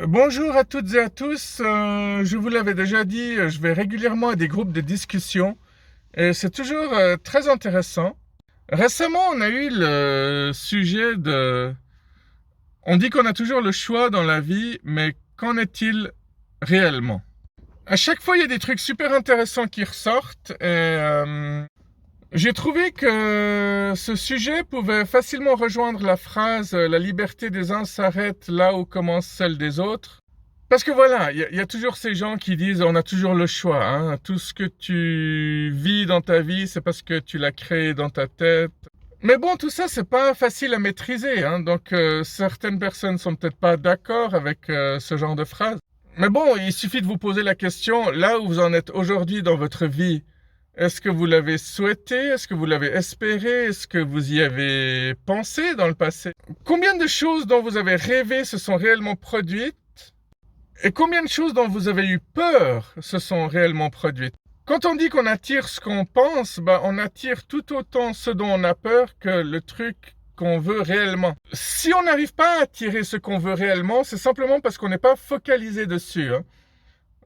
Bonjour à toutes et à tous. Je vous l'avais déjà dit, je vais régulièrement à des groupes de discussion et c'est toujours très intéressant. Récemment, on a eu le sujet de... On dit qu'on a toujours le choix dans la vie, mais qu'en est-il réellement? À chaque fois, il y a des trucs super intéressants qui ressortent et j'ai trouvé que ce sujet pouvait facilement rejoindre la phrase La liberté des uns s'arrête là où commence celle des autres. Parce que voilà, il y a toujours ces gens qui disent on a toujours le choix. Hein. Tout ce que tu vis dans ta vie, c'est parce que tu l'as créé dans ta tête. Mais bon, tout ça, c'est pas facile à maîtriser. Hein. Donc, certaines personnes sont peut-être pas d'accord avec ce genre de phrase. Mais bon, il suffit de vous poser la question, là où vous en êtes aujourd'hui dans votre vie, est-ce que vous l'avez souhaité? Est-ce que vous l'avez espéré? Est-ce que vous y avez pensé dans le passé? Combien de choses dont vous avez rêvé se sont réellement produites? Et combien de choses dont vous avez eu peur se sont réellement produites? Quand on dit qu'on attire ce qu'on pense, on attire tout autant ce dont on a peur que le truc qu'on veut réellement. Si on n'arrive pas à attirer ce qu'on veut réellement, c'est simplement parce qu'on n'est pas focalisé dessus. Hein.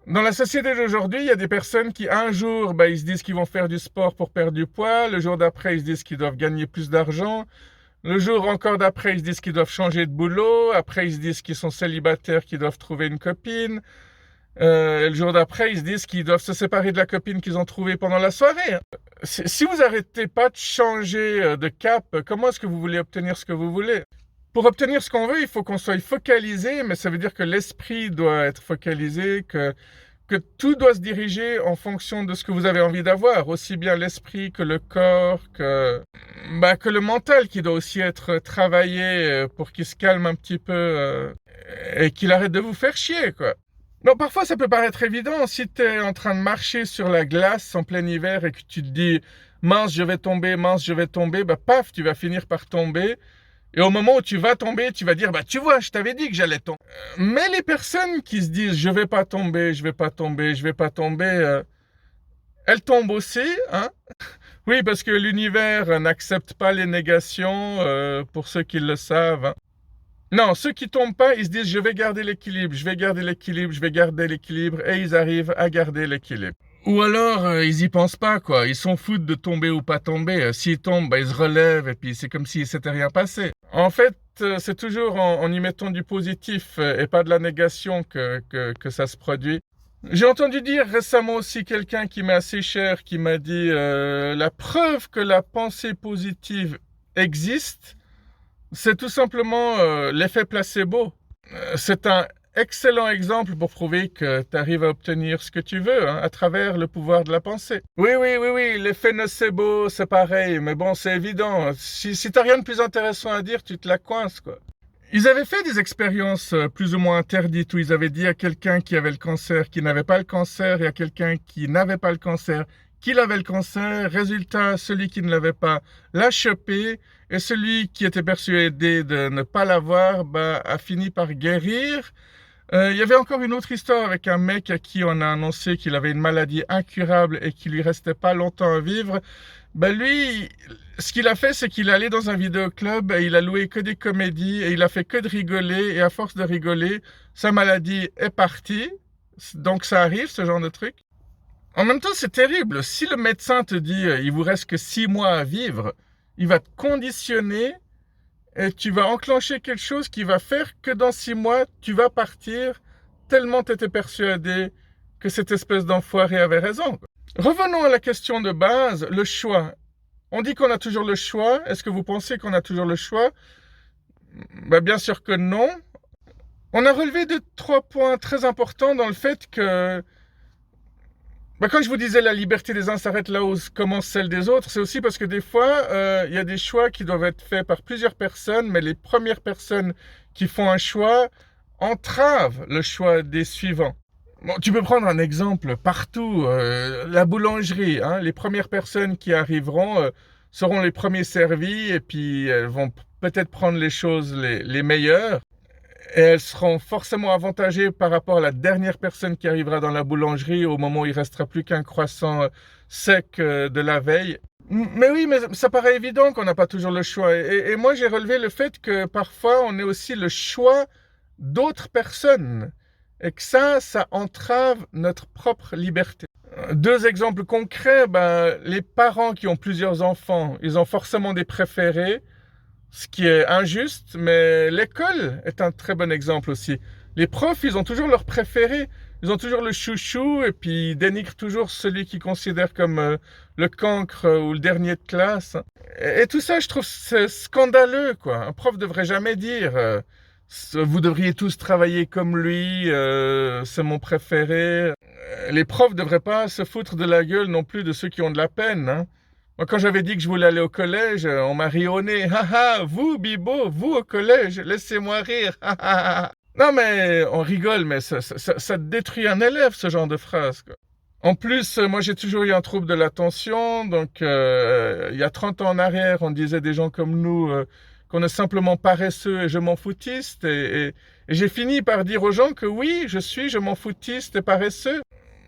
Dans la société d'aujourd'hui, il y a des personnes qui, un jour, ils se disent qu'ils vont faire du sport pour perdre du poids. Le jour d'après, ils se disent qu'ils doivent gagner plus d'argent. Le jour encore d'après, ils se disent qu'ils doivent changer de boulot. Après, ils se disent qu'ils sont célibataires, qu'ils doivent trouver une copine. Le jour d'après, ils se disent qu'ils doivent se séparer de la copine qu'ils ont trouvée pendant la soirée. Si vous n'arrêtez pas de changer de cap, comment est-ce que vous voulez obtenir ce que vous voulez? Pour obtenir ce qu'on veut, il faut qu'on soit focalisé, mais ça veut dire que l'esprit doit être focalisé, que tout doit se diriger en fonction de ce que vous avez envie d'avoir, aussi bien l'esprit que le corps, que le mental qui doit aussi être travaillé pour qu'il se calme un petit peu et qu'il arrête de vous faire chier, quoi. Non, parfois ça peut paraître évident, si tu es en train de marcher sur la glace en plein hiver et que tu te dis mince je vais tomber, paf, tu vas finir par tomber. Et au moment où tu vas tomber, tu vas dire, tu vois, je t'avais dit que j'allais tomber. Mais les personnes qui se disent, je vais pas tomber, je vais pas tomber, je vais pas tomber, elles tombent aussi, hein. Oui, parce que l'univers n'accepte pas les négations, pour ceux qui le savent. Hein. Non, ceux qui tombent pas, ils se disent, je vais garder l'équilibre, je vais garder l'équilibre, je vais garder l'équilibre, et ils arrivent à garder l'équilibre. Ou alors, ils y pensent pas, quoi. Ils s'en foutent de tomber ou pas tomber. S'ils tombent, ils se relèvent et puis c'est comme s'il s'était rien passé. En fait, c'est toujours en y mettant du positif et pas de la négation que ça se produit. J'ai entendu dire récemment aussi quelqu'un qui m'est assez cher, qui m'a dit la preuve que la pensée positive existe, c'est tout simplement l'effet placebo. C'est un excellent exemple pour prouver que tu arrives à obtenir ce que tu veux hein, à travers le pouvoir de la pensée. Oui, l'effet nocebo, c'est pareil, mais bon, c'est évident. Si t'as rien de plus intéressant à dire, tu te la coinces, quoi. Ils avaient fait des expériences plus ou moins interdites où ils avaient dit à quelqu'un qui avait le cancer qu'il n'avait pas le cancer et à quelqu'un qui n'avait pas le cancer qu'il avait le cancer. Résultat, celui qui ne l'avait pas l'a chopé et celui qui était persuadé de ne pas l'avoir a fini par guérir. Il y avait encore une autre histoire avec un mec à qui on a annoncé qu'il avait une maladie incurable et qu'il lui restait pas longtemps à vivre. Lui, ce qu'il a fait, c'est qu'il est allé dans un vidéoclub et il a loué que des comédies et il a fait que de rigoler et à force de rigoler, sa maladie est partie. Donc ça arrive, ce genre de truc. En même temps, c'est terrible. Si le médecin te dit il vous reste que 6 mois à vivre, il va te conditionner et tu vas enclencher quelque chose qui va faire que dans 6 mois, tu vas partir tellement tu étais persuadé que cette espèce d'enfoiré avait raison. Revenons à la question de base, le choix. On dit qu'on a toujours le choix. Est-ce que vous pensez qu'on a toujours le choix? Bien sûr que non. On a relevé 3 points très importants dans le fait que quand je vous disais la liberté des uns s'arrête là où commence celle des autres, c'est aussi parce que des fois, il y a des choix qui doivent être faits par plusieurs personnes, mais les premières personnes qui font un choix entravent le choix des suivants. Bon, tu peux prendre un exemple partout, la boulangerie, hein, les premières personnes qui arriveront seront les premiers servis et puis elles vont peut-être prendre les choses les meilleures. Et elles seront forcément avantagées par rapport à la dernière personne qui arrivera dans la boulangerie au moment où il restera plus qu'un croissant sec de la veille. Mais oui, mais ça paraît évident qu'on n'a pas toujours le choix. Et moi, j'ai relevé le fait que parfois, on ait aussi le choix d'autres personnes. Et que ça entrave notre propre liberté. Deux exemples concrets, les parents qui ont plusieurs enfants, ils ont forcément des préférés, ce qui est injuste, mais l'école est un très bon exemple aussi. Les profs, ils ont toujours leurs préférés, ils ont toujours le chouchou, et puis ils dénigrent toujours celui qu'ils considèrent comme le cancre ou le dernier de classe. Et tout ça, je trouve, c'est scandaleux, quoi. Un prof devrait jamais dire vous devriez tous travailler comme lui, c'est mon préféré. Les profs devraient pas se foutre de la gueule non plus de ceux qui ont de la peine, hein. Moi, quand j'avais dit que je voulais aller au collège, on m'a ri au nez. Ha ha, vous, Bibo, vous au collège, laissez-moi rire. Ha ha ha. Non, mais on rigole, mais ça détruit un élève, ce genre de phrase, quoi. En plus, moi, j'ai toujours eu un trouble de l'attention. Donc, il y a 30 ans en arrière, on disait des gens comme nous qu'on est simplement paresseux et je m'en foutiste. Et j'ai fini par dire aux gens que oui, je m'en foutiste et paresseux.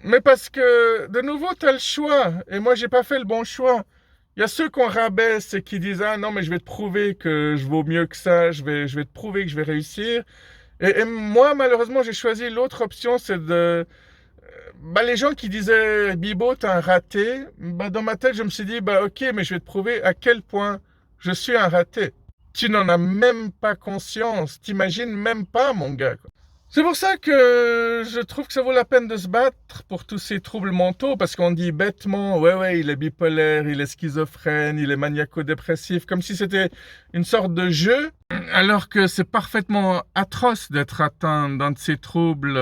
Mais parce que, de nouveau, tu as le choix. Et moi, j'ai pas fait le bon choix. Il y a ceux qu'on rabaisse et qui disent « Ah non, mais je vais te prouver que je vaux mieux que ça, je vais te prouver que je vais réussir. » Et moi, malheureusement, j'ai choisi l'autre option, c'est de... les gens qui disaient « Bibo, t'es un raté », dans ma tête, je me suis dit « ok, mais je vais te prouver à quel point je suis un raté. » Tu n'en as même pas conscience, t'imagines même pas, mon gars, quoi. C'est pour ça que je trouve que ça vaut la peine de se battre pour tous ces troubles mentaux, parce qu'on dit bêtement, ouais, il est bipolaire, il est schizophrène, il est maniaco-dépressif, comme si c'était une sorte de jeu, alors que c'est parfaitement atroce d'être atteint d'un de ces troubles.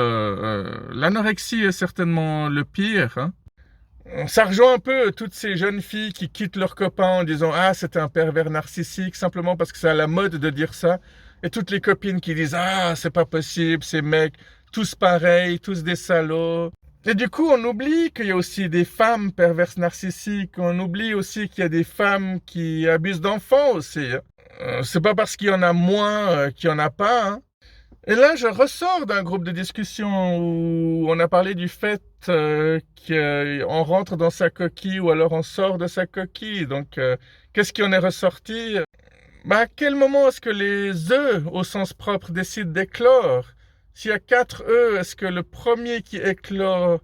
L'anorexie est certainement le pire, hein. Ça rejoint un peu toutes ces jeunes filles qui quittent leurs copains en disant « Ah, c'était un pervers narcissique », simplement parce que c'est à la mode de dire ça. Et toutes les copines qui disent « Ah, c'est pas possible, ces mecs, tous pareils, tous des salauds ». Et du coup, on oublie qu'il y a aussi des femmes perverses narcissiques. On oublie aussi qu'il y a des femmes qui abusent d'enfants aussi, hein. C'est pas parce qu'il y en a moins qu'il y en a pas, hein. Et là, je ressors d'un groupe de discussion où on a parlé du fait qu'on rentre dans sa coquille ou alors on sort de sa coquille. Donc, qu'est-ce qui en est ressorti? À quel moment est-ce que les œufs, au sens propre, décident d'éclore? S'il y a 4 œufs, est-ce que le premier qui éclore,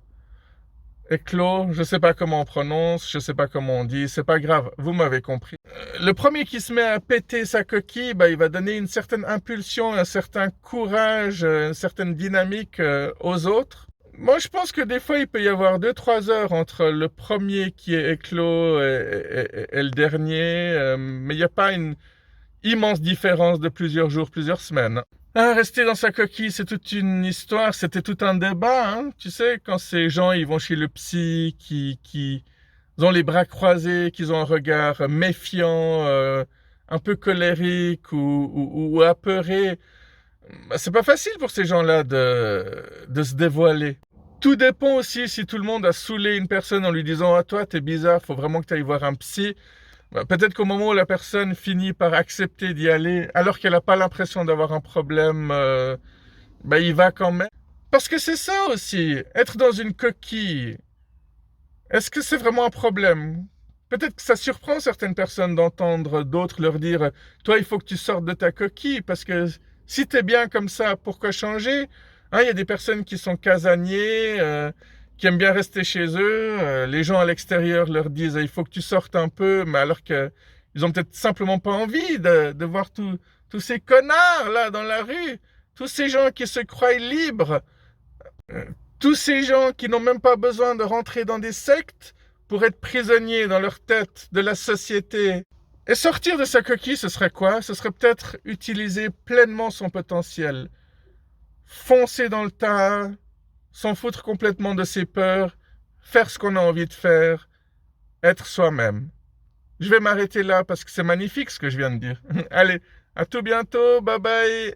je sais pas comment on prononce, je sais pas comment on dit, c'est pas grave, vous m'avez compris. Le premier qui se met à péter sa coquille, il va donner une certaine impulsion, un certain courage, une certaine dynamique aux autres. Moi, je pense que des fois, il peut y avoir 2-3 heures entre le premier qui est éclos et le dernier, mais il n'y a pas une immense différence de plusieurs jours, plusieurs semaines. Rester dans sa coquille, c'est toute une histoire, c'était tout un débat, hein. Tu sais, quand ces gens, ils vont chez le psy, qui ont les bras croisés, qu'ils ont un regard méfiant, un peu colérique ou apeuré, c'est pas facile pour ces gens-là de se dévoiler. Tout dépend aussi si tout le monde a saoulé une personne en lui disant « Ah, toi, t'es bizarre, faut vraiment que tu ailles voir un psy ». Peut-être qu'au moment où la personne finit par accepter d'y aller, alors qu'elle n'a pas l'impression d'avoir un problème, il va quand même. Parce que c'est ça aussi, être dans une coquille. Est-ce que c'est vraiment un problème? Peut-être que ça surprend certaines personnes d'entendre d'autres leur dire « Toi, il faut que tu sortes de ta coquille, parce que si t'es bien comme ça, pourquoi changer ?» Il y a des personnes qui sont casaniers, qui aiment bien rester chez eux. Les gens à l'extérieur leur disent « Il faut que tu sortes un peu », mais alors qu'ils ont peut-être simplement pas envie de voir tous ces connards là dans la rue, tous ces gens qui se croient libres, tous ces gens qui n'ont même pas besoin de rentrer dans des sectes pour être prisonniers dans leur tête de la société. Et sortir de sa coquille, ce serait quoi? Ce serait peut-être utiliser pleinement son potentiel. Foncer dans le tas, s'en foutre complètement de ses peurs, faire ce qu'on a envie de faire, être soi-même. Je vais m'arrêter là parce que c'est magnifique ce que je viens de dire. Allez, à tout bientôt, bye bye.